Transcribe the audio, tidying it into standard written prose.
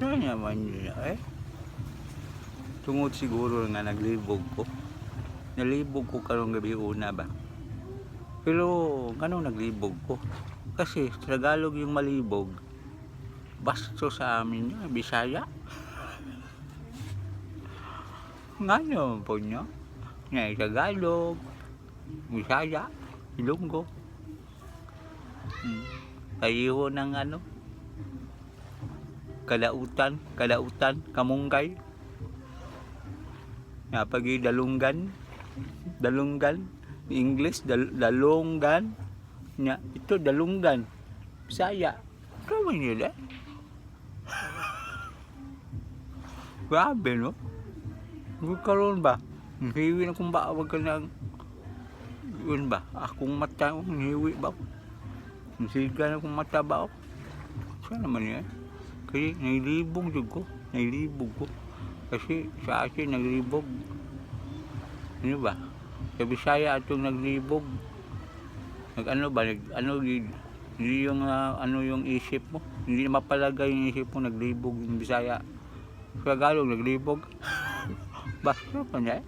Saan naman yun eh? Tungod siguro nga naglibog ko. Nalibog ko karong gabi una ba? Pero ganun naglibog ko. Kasi sa Tagalog yung malibog. Basto sa amin yun, Bisaya. Ngayon po nyo. Nga Tagalog, Bisaya, Ilonggo. Kayo ng ano? Kalautan, Kamunggay. Napagi dalunggan, English dalunggan. Nya ito dalunggan. Bisaya. Kamu nila? Grabe no? Karon ba? Hiwi na kung ba wag ka nang yun ba? Akong mata hiwi ba? Siga na kung mata ba? Saan naman yan? Kasi nailibog ko. Kasi sa akin naglibog. Ano ba? Sa Bisaya atong naglibog. Nag-ano ba? Hindi yung ano yung isip mo. Hindi mapalagay yung isip mo. Naglibog yung Bisaya. Sa Tagalog naglibog. Basta pa niya eh.